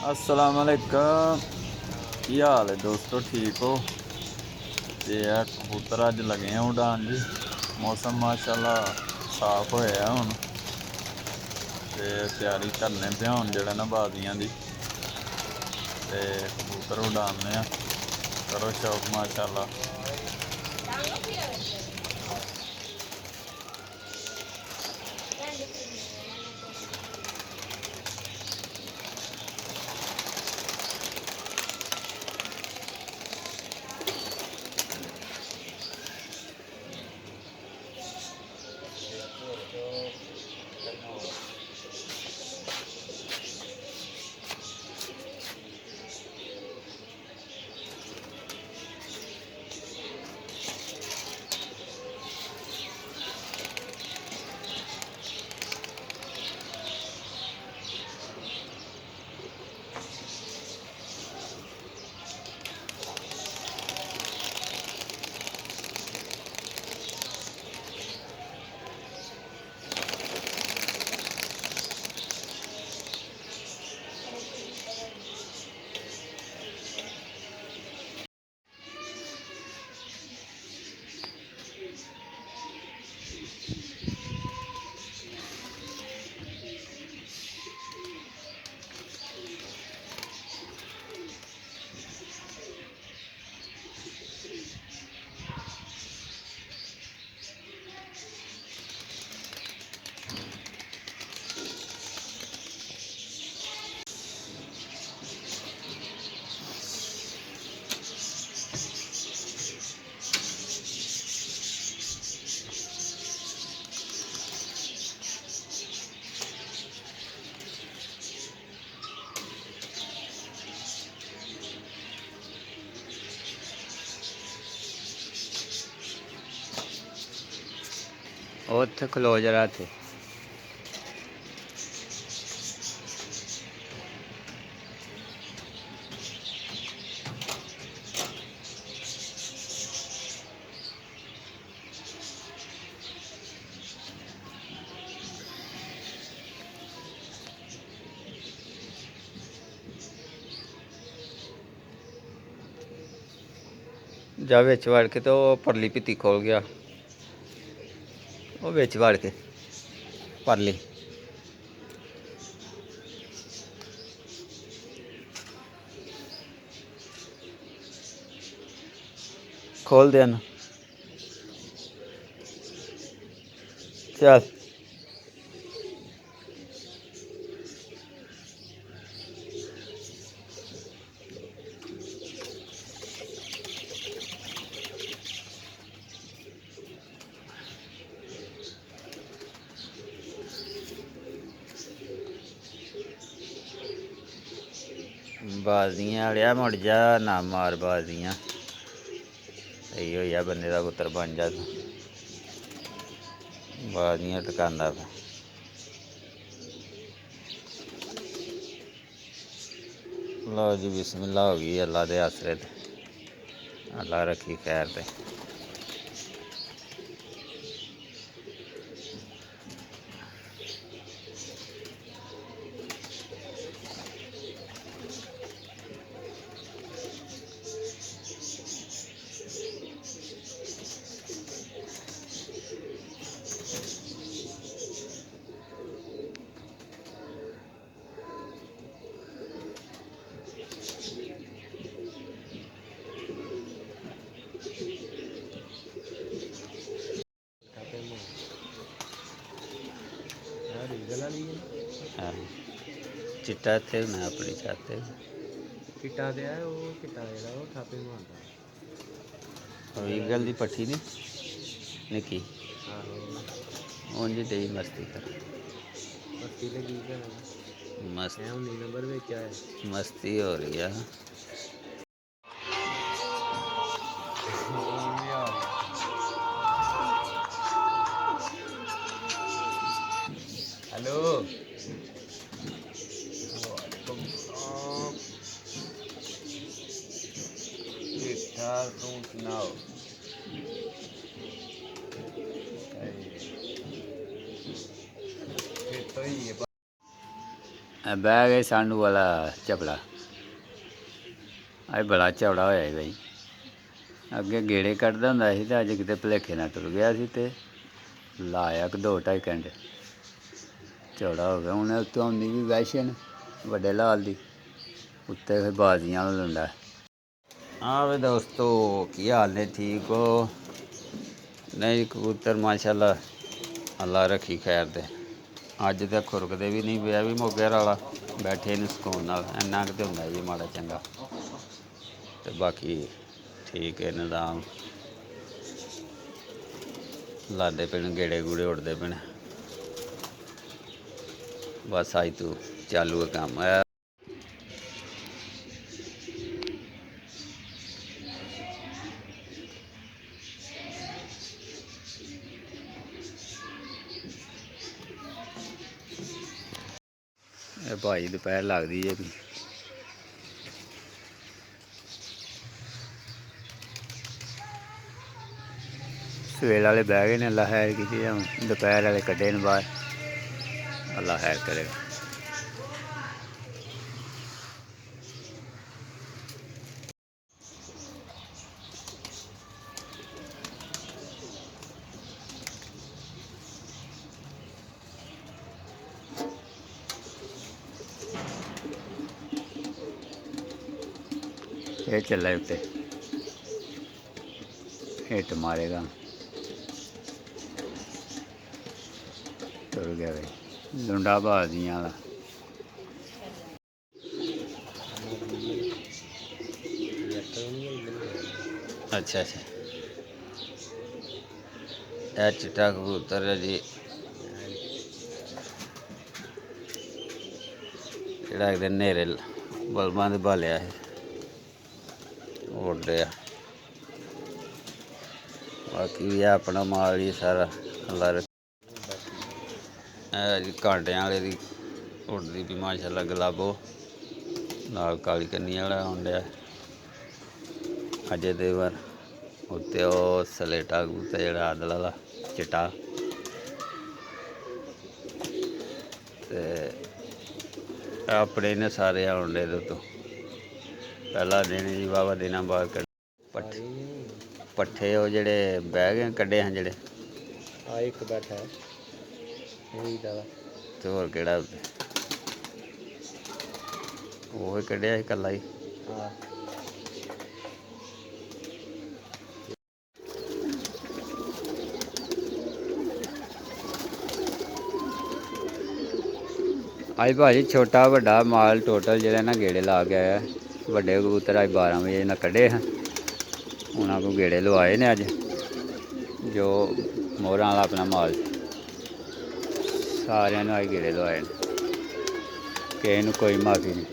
अस्सलाम वालेकुम। की हाल है दोस्तों, ठीक हो? तो यार कबूतर अज लगे हैं उड़ान जी। मौसम माशाल्लाह साफ होया हुण ते तैयारी करने पे हुण जेह्ड़ा ना बाजियां दी ते कबूतर उड़ाने आ। करो शौक माशाल्लाह। ਉੱਥੇ ਖਲੋ ਜਰਾ ਤੇ ਜਾ ਵਿੱਚ ਵੜ ਕੇ ਤੇ ਉਹ ਪਰਲੀ ਭਿੱਤੀ ਖੋਲ ਗਿਆ। ਉਹ ਵਿੱਚ ਵੜ ਕੇ ਪਰਲੀ ਖੋਲ ਦੇ ਨਾ। ਚੱਲ ਬਾਜ਼ੀਆਂ ਵਾਲਿਆ ਮੁੜ ਜਾ, ਨਾ ਮਾਰ ਬਾਜ਼ੀਆਂ। ਸਹੀ ਹੋਇਆ ਬੰਦੇ ਦਾ ਪੁੱਤਰ ਬਣ ਜਾ ਤੂੰ। ਬਾਜ਼ੀਆਂ ਟਕਾਉਂਦਾ ਪਿਆ। ਲਓ ਜੀ, ਬਿਸਮਿल्लाह हो गई। अल्लाह के आसरे ते अल्लाह रखी खैर ते। चिट्टा इत्थे होना अपनी छत ते। चिट्टा ते है वो, चिट्टा जेह्ड़ा ओह् थापे मारदा। वीरगल दी पट्ठी नहीं निक्की उंज डेई मस्ती कर। मस्ती ते की करा मस्त 19 नंबर बिच आया। मस्ती हो रही है। हेलो ठीक ठाक, तू सुनाओ? फिर तो ही है। ਬਹਿ ਗਏ ਸਾਂਢੂ ਵਾਲਾ ਚਪੜਾ ਅੱਜ ਬੜਾ ਚੌੜਾ ਹੋਇਆ ਸੀ ਬਈ। ਅੱਗੇ ਗੇੜੇ ਕੱਢਦਾ ਹੁੰਦਾ ਸੀ ਤੇ ਅੱਜ ਕਿਤੇ ਭੁਲੇਖੇ ਨਾਲ ਟੁਰ ਗਿਆ ਸੀ ਤੇ ਲਾਇਆ ਕਿ 2-2.5 ਘੰਟੇ ਚੌੜਾ ਹੋ ਗਿਆ। ਹੁਣ ਉੱਤੋਂ ਆਉਂਦੀ ਵੀ ਵੈਸ਼ਨ ਵੱਡੇ ਲਾਲ ਦੀ, ਉੱਤੇ ਫਿਰ ਬਾਜ਼ੀਆਂ ਵਾਲਾ ਲੁੰਡਾ। ਹਾਂ ਵੇ ਦੋਸਤੋ, ਕੀ ਹਾਲ ਨੇ? ਠੀਕ ਹੋ? ਨਹੀਂ ਕਬੂਤਰ ਮਾਸ਼ਾਅੱਲਾ ਅੱਲਾ ਰੱਖੀ ਖੈਰ ਦੇ। ਅੱਜ ਤਾਂ ਖੁਰਕਦੇ ਵੀ ਨਹੀਂ ਪਿਆ ਵੀ ਮੋਗੇ ਵਾਲਾ ਬੈਠੇ ਨੂੰ ਸਕੂਨ ਨਾਲ, ਇੰਨਾ ਕੁ ਤਾਂ ਹੁੰਦਾ ਜੀ ਮਾੜਾ ਚੰਗਾ। ਤੇ ਬਾਕੀ ਠੀਕ ਹੈ, ਨਿਜ਼ਾਮ ਲਾਦੇ ਪਏ ਨੇ, ਗੇੜੇ ਗੂੜੇ ਉੱਡਦੇ ਪਏ ਨੇ। ਬਸ ਅੱਜ ਤੋਂ ਚਾਲੂ ਹੈ ਕੰਮ। ਇਹ ਭਾਈ ਦੁਪਹਿਰ ਲੱਗਦੀ ਹੈ ਵੀ ਸਵੇਰ ਵਾਲੇ ਬਹਿ ਗਏ ਨੇ, ਅੱਲਾ ਖੈਰ ਕੀਤੀ। ਹੁਣ ਦੁਪਹਿਰ ਵਾਲੇ ਕੱਢੇ ਨੇ ਬਾਹਰ, ਅੱਲਾ ਖੈਰ ਕਰੇ। ਇਹ ਚੱਲਾ ਉੱਤੇ ਹਿੱਟ ਮਾਰੇਗਾ, ਤੁਰ ਗਿਆ ਬਈ ਲੁੰਡਾ ਬਾਜ਼ੀਆਂ ਵਾਲਾ। ਅੱਛਾ ਅੱਛਾ, ਇਹ ਚਿੱਟਾ ਕਬੂਤਰ ਹੈ ਜੀ, ਜਿਹੜਾ ਇਹਦੇ ਨੇਰੇ ਬਲਬਾਂ ਦੇ ਬਾਲਿਆ ਹੈ ਉੱਡਦੇ ਆ। ਬਾਕੀ ਵੀ ਆਪਣਾ ਮਾਲ ਹੀ ਸਾਰਾ ਅੱਲਾ ਰੱਖੇ। ਇਹ ਜੀ ਕਾਂਟਿਆਂ ਵਾਲੇ ਦੀ ਉੱਡਦੀ ਵੀ ਮਾਸ਼ਾਅੱਲਾ ਗੁਲਾਬੋ ਨਾਲ ਕਾਲੀ ਕੰਨੀ ਵਾਲਾ ਆਉਂਦਾ ਅਜੇ ਦੇਵਰ। ਉੱਤੇ ਉਹ ਸਲੇਟਾ ਕਬੂਤਰ ਜਿਹੜਾ ਆਦਲ ਵਾਲਾ ਚਿੱਟਾ, ਤੇ ਆਪਣੇ ਨੇ ਸਾਰੇ ਆਉਂਦੇ ਦੇ ਤੋਂ ਪਹਿਲਾ ਦਿਨ ਜੀ, ਵਾਹਵਾ ਦਿਨਾਂ ਬਾਅਦ ਪੱਠੇ ਪੱਠੇ ਉਹ ਜਿਹੜੇ ਬਹਿ ਗਏ ਕੱਢੇ ਹਨ ਜਿਹੜੇ ਆ ਇੱਕ ਬੈਠਾ ਹੈ ਤੇ ਹੋਰ ਕਿਹੜਾ ਉਹ ਹੀ ਕੱਢਿਆ ਸੀ ਇਕੱਲਾ ਹੀ। ਹਾਂ ਅੱਜ ਭਾਜੀ ਛੋਟਾ ਵੱਡਾ ਮਾਲ ਟੋਟਲ ਜਿਹੜੇ ਨਾ ਗੇੜੇ ਲਾ ਕੇ ਆਇਆ। ਵੱਡੇ ਕਬੂਤਰ ਅੱਜ 12 ਵਜੇ ਨਾਲ ਕੱਢੇ ਹਨ, ਉਹਨਾਂ ਕੋਲ ਗੇੜੇ ਲਵਾਏ ਨੇ ਅੱਜ, ਜੋ ਮੋਹਰਾਂ ਵਾਲਾ ਆਪਣਾ ਮਾਲ ਸਾਰਿਆਂ ਨੂੰ ਅੱਜ ਗੇੜੇ ਲਵਾਏ ਨੇ, ਕਿਸੇ ਨੂੰ ਕੋਈ ਮਾਫੀ ਨਹੀਂ।